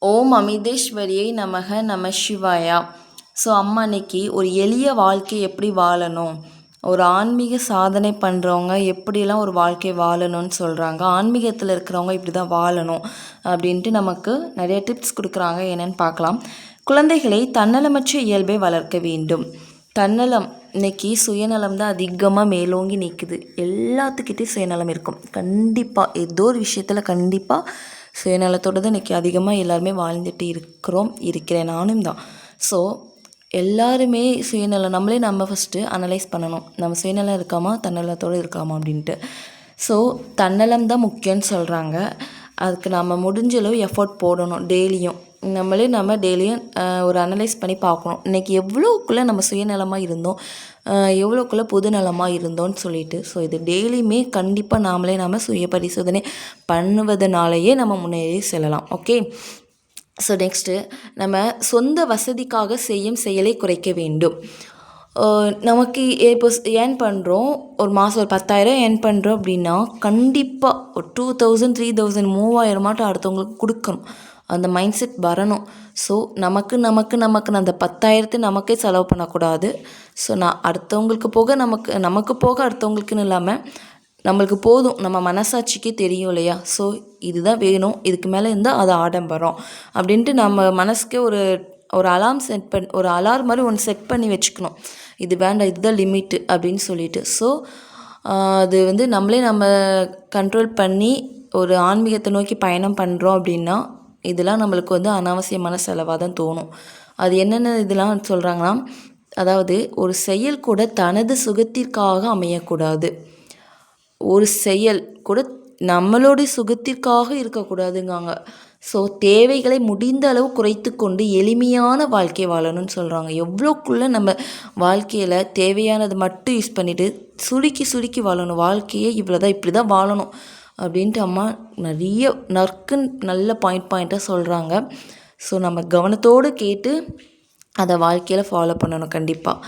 ஓம் அமிர்தேஸ்வரியை நமக நம சிவாயா. ஸோ அம்மா இன்னைக்கு ஒரு எளிய வாழ்க்கை எப்படி வாழணும், ஒரு ஆன்மீக சாதனை பண்ணுறவங்க எப்படிலாம் ஒரு வாழ்க்கை வாழணும்னு சொல்கிறாங்க, ஆன்மீகத்தில் இருக்கிறவங்க இப்படி தான் வாழணும் அப்படின்ட்டு நமக்கு நிறைய டிப்ஸ் கொடுக்குறாங்க. என்னென்னு பார்க்கலாம். குழந்தைகளை தன்னலமற்ற இயல்பை வளர்க்க வேண்டும். தன்னலம் இன்னைக்கு சுயநலம் தான் அதிகமாக மேலோங்கி நிற்குது. எல்லாத்துக்கிட்டேயும் சுயநலம் இருக்கும். கண்டிப்பாக ஏதோ ஒரு விஷயத்தில் கண்டிப்பாக சுயநலத்தோடு தான் இன்றைக்கி அதிகமாக எல்லாருமே வாழ்ந்துட்டு இருக்கிறேன் நானும் தான். ஸோ எல்லாருமே சுயநலம் நம்ம ஃபஸ்ட்டு அனலைஸ் பண்ணணும். நம்ம சுயநலம் இருக்காமா தன்னலத்தோடு இருக்காமா அப்படின்ட்டு. ஸோ தன்னலம் தான் முக்கியம்னு சொல்கிறாங்க. அதுக்கு நம்ம முடிஞ்சளவு எஃபோர்ட் போடணும். நம்ம டெய்லியும் ஒரு அனலைஸ் பண்ணி பார்க்கணும். இன்றைக்கி எவ்வளோக்குள்ளே நம்ம சுயநலமாக இருந்தோம், எவ்வளோக்குள்ளே பொதுநலமாக இருந்தோன்னு சொல்லிட்டு. ஸோ இது டெய்லியுமே கண்டிப்பாக நாம சுய பரிசோதனை பண்ணுவதனாலேயே நம்ம முன்னேறி செல்லலாம். ஓகே. ஸோ நெக்ஸ்ட்டு நம்ம சொந்த வசதிக்காக செய்யும் செயலை குறைக்க வேண்டும். நமக்கு இப்போ ஏர்ன் பண்ணுறோம், ஒரு மாதம் ஒரு 10,000 ஏர்ன் பண்ணுறோம் அப்படின்னா கண்டிப்பாக ஒரு 2,000 3,000 3000 அடுத்தவங்களுக்கு கொடுக்கணும். அந்த மைண்ட் செட் வரணும். ஸோ நமக்கு அந்த 10,000 நமக்கே செலவு பண்ணக்கூடாது. ஸோ அடுத்தவங்களுக்கு போக நமக்கு போக அடுத்தவங்களுக்குன்னு இல்லாமல் நம்மளுக்கு போதும், நம்ம மனசாட்சிக்கே தெரியும் இல்லையா. ஸோ இதுதான் வேணும், இதுக்கு மேலே இருந்தால் அது ஆடம்பரம் அப்படின்ட்டு நம்ம மனசுக்கே ஒரு அலாரம் மாதிரி ஒன்று செட் பண்ணி வச்சுக்கணும். இது வேண்டாம், இதுதான் லிமிட்டு அப்படின்னு சொல்லிட்டு. ஸோ அது நம்ம கண்ட்ரோல் பண்ணி ஒரு ஆன்மீகத்தை நோக்கி பயணம் பண்ணுறோம் அப்படின்னா இதெல்லாம் நம்மளுக்கு அனாவசியமான செலவாக தான் தோணும். அது என்னென்ன இதெல்லாம் சொல்கிறாங்கன்னா, அதாவது ஒரு செயல் கூட தனது சுகத்திற்காக அமையக்கூடாது. ஒரு செயல் கூட நம்மளுடைய சுகத்திற்காக இருக்கக்கூடாதுங்காங்க. ஸோ தேவைகளை முடிந்த அளவு குறைத்து கொண்டு எளிமையான வாழ்க்கை வாழணும்னு சொல்கிறாங்க. எவ்வளோக்குள்ளே நம்ம வாழ்க்கையில் தேவையானது மட்டும் யூஸ் பண்ணிவிட்டு சுருக்கி வாழணும். வாழ்க்கையே இவ்வளோதான், இப்படி தான் வாழணும் அப்படின்ட்டு அம்மா நிறைய நல்ல பாயிண்ட்டாக சொல்கிறாங்க. ஸோ நம்ம கவனத்தோடு கேட்டு அதை வாழ்க்கையில் ஃபாலோ பண்ணணும் கண்டிப்பாக.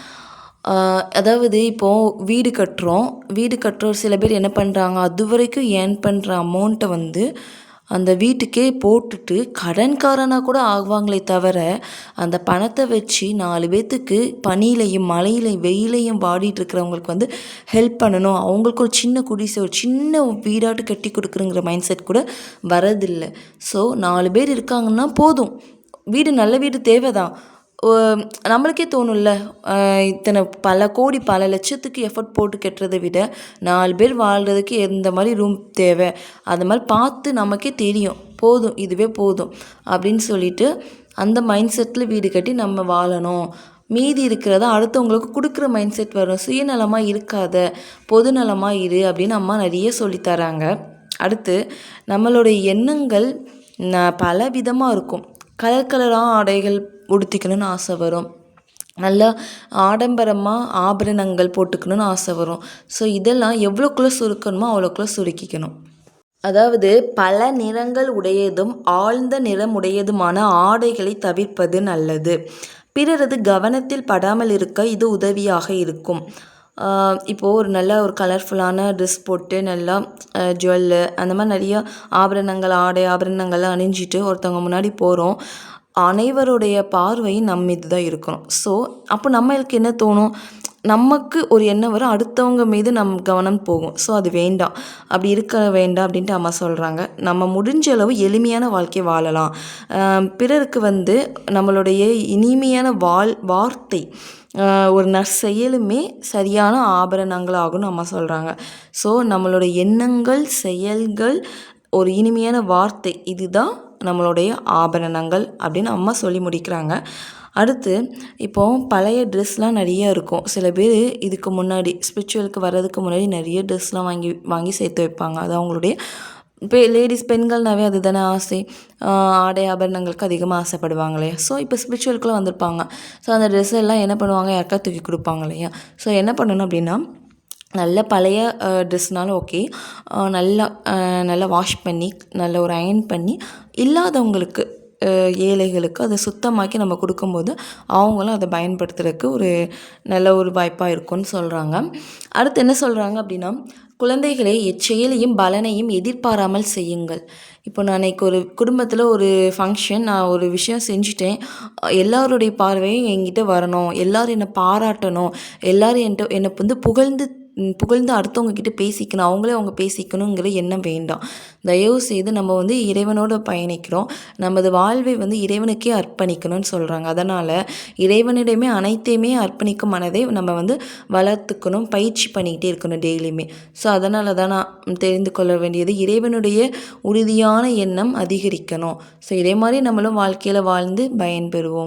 அதாவது இப்போது வீடு கட்டுறோம் சில பேர் என்ன பண்ணுறாங்க, அது வரைக்கும் ஏர்ன் பண்ணுற அமௌண்ட்டை அந்த வீட்டுக்கே போட்டுட்டு கடன்காரனாக கூட ஆகுவாங்களே தவிர அந்த பணத்தை வச்சு 4 பேர்த்துக்கு பனியிலையும் மழையிலையும் வெயிலையும் வாடிட்டு இருக்கிறவங்களுக்கு ஹெல்ப் பண்ணணும், அவங்களுக்கு ஒரு சின்ன குடிசை ஒரு சின்ன வீடாட்டு கட்டி கொடுக்குறங்கிற மைண்ட் செட் கூட வரதில்லை. ஸோ 4 பேர் இருக்காங்கன்னா போதும், நல்ல வீடு தேவை தான். நம்மளுக்கே தோணும்ல, இத்தனை பல கோடி பல லட்சத்துக்கு எஃபர்ட் போட்டு கட்டுறதை விட 4 பேர் வாழ்கிறதுக்கு எந்த மாதிரி ரூம் தேவை அது மாதிரி பார்த்து நமக்கே தெரியும், போதும் இதுவே போதும் அப்படின்னு சொல்லிட்டு அந்த மைண்ட் செட்டில் வீடு கட்டி நம்ம வாழணும். மீதி இருக்கிறத அடுத்தவங்களுக்கு கொடுக்குற மைண்ட் செட் வரும். சுயநலமாக இருக்காத, பொதுநலமாக இரு அப்படின்னு அம்மா நிறைய சொல்லித்தராங்க. அடுத்து நம்மளுடைய எண்ணங்கள் பல விதமாக இருக்கும். கலராக ஆடைகள் உடுத்திக்கணும்னு ஆசை வரும், நல்லா ஆடம்பரமாக ஆபரணங்கள் போட்டுக்கணும்னு ஆசை வரும். ஸோ இதெல்லாம் எவ்வளோக்குள்ளே சுருக்கணுமோ அவ்வளோக்குள்ளே சுருக்கிக்கணும். அதாவது பல நிறங்கள் உடையதும் ஆழ்ந்த நிறம் உடையதுமான ஆடைகளை தவிர்ப்பது நல்லது. பிறரது கவனத்தில் படாமல் இருக்க இது உதவியாக இருக்கும். இப்போது ஒரு நல்ல ஒரு கலர்ஃபுல்லான ட்ரெஸ் போட்டு நல்லா ஜுவல்லு அந்த மாதிரி நிறையா ஆபரணங்கள்லாம் அணிஞ்சிட்டு ஒருத்தவங்க முன்னாடி போகிறோம். அனைவருடைய பார்வையும் நம்ம மீது தான் இருக்கணும். ஸோ அப்போ நம்மளுக்கு என்ன தோணும், நமக்கு ஒரு எண்ணம் வரும், அடுத்தவங்க மீது கவனம் போகும். ஸோ அது வேண்டாம், அப்படி இருக்க வேண்டாம் அப்படின்ட்டு அம்மா சொல்கிறாங்க. நம்ம முடிஞ்ச அளவு எளிமையான வாழ்க்கை வாழலாம். பிறருக்கு நம்மளுடைய இனிமையான வார்த்தை ஒரு நற்செயலுமே சரியான ஆபரணங்களாகும்னு அம்மா சொல்கிறாங்க. ஸோ நம்மளுடைய எண்ணங்கள், செயல்கள், ஒரு இனிமையான வார்த்தை இதுதான் நம்மளுடைய ஆபரணங்கள் அப்படின்னு அம்மா சொல்லி முடிக்கிறாங்க. அடுத்து இப்போது பழைய ட்ரெஸ்லாம் நிறைய இருக்கும். சில பேர் இதுக்கு முன்னாடி ஸ்பிரிச்சுவலுக்கு வர்றதுக்கு முன்னாடி நிறைய ட்ரெஸ்லாம் வாங்கி சேர்த்து வைப்பாங்க. அது அவங்களுடைய இப்போ பெண்கள்னாவே அது தானே ஆசை, ஆடை ஆபரணங்களுக்கு அதிகமாக ஆசைப்படுவாங்க இல்லையா. ஸோ இப்போ ஸ்பிரிச்சுவலுக்குலாம் வந்திருப்பாங்க. ஸோ அந்த ட்ரெஸ் எல்லாம் என்ன பண்ணுவாங்க, யாருக்கா தூக்கி கொடுப்பாங்க இல்லையா. ஸோ என்ன பண்ணணும் அப்படின்னா, நல்ல பழைய ட்ரெஸ்னாலும் ஓகே, நல்லா வாஷ் பண்ணி நல்ல ஒரு அயர்ன் பண்ணி இல்லாதவங்களுக்கு ஏழைகளுக்கு அதை சுத்தமாக்கி நம்ம கொடுக்கும்போது அவங்களும் அதை பயன்படுத்துறதுக்கு ஒரு நல்ல ஒரு வாய்ப்பாக இருக்கும்னு சொல்கிறாங்க. அடுத்து என்ன சொல்கிறாங்க அப்படின்னா, குழந்தைகளே எச்செயலையும் பலனையும் எதிர்பாராமல் செய்யுங்கள். இப்போ நான் அன்றைக்கி ஒரு குடும்பத்தில் ஒரு ஃபங்க்ஷன், நான் ஒரு விஷயம் செஞ்சுட்டேன். எல்லாருடைய பார்வையும் என்கிட்ட வரணும், எல்லோரும் என்னை பாராட்டணும், எல்லோரும் என்னை வந்து புகழ்ந்து அடுத்தவங்க கிட்ட பேசிக்கணும், அவங்களே அவங்க பேசிக்கணுங்கிற எண்ணம் வேண்டாம். தயவு செய்து நம்ம வந்து இறைவனோடு பயணிக்கிறோம், நமது வாழ்வை வந்து இறைவனுக்கே அர்ப்பணிக்கணும்னு சொல்கிறாங்க. அதனால் இறைவனிடமே அனைத்தையுமே அர்ப்பணிக்கும் மனதை நம்ம வந்து வளர்த்துக்கணும், பயிற்சி பண்ணிக்கிட்டே இருக்கணும் டெய்லியுமே. ஸோ அதனால தான் நான் தெரிந்து கொள்ள வேண்டியது, இறைவனுடைய உறுதியான எண்ணம் அதிகரிக்கணும். ஸோ இதே மாதிரி நம்மளும் வாழ்க்கையில் வாழ்ந்து பயன்பெறுவோம்.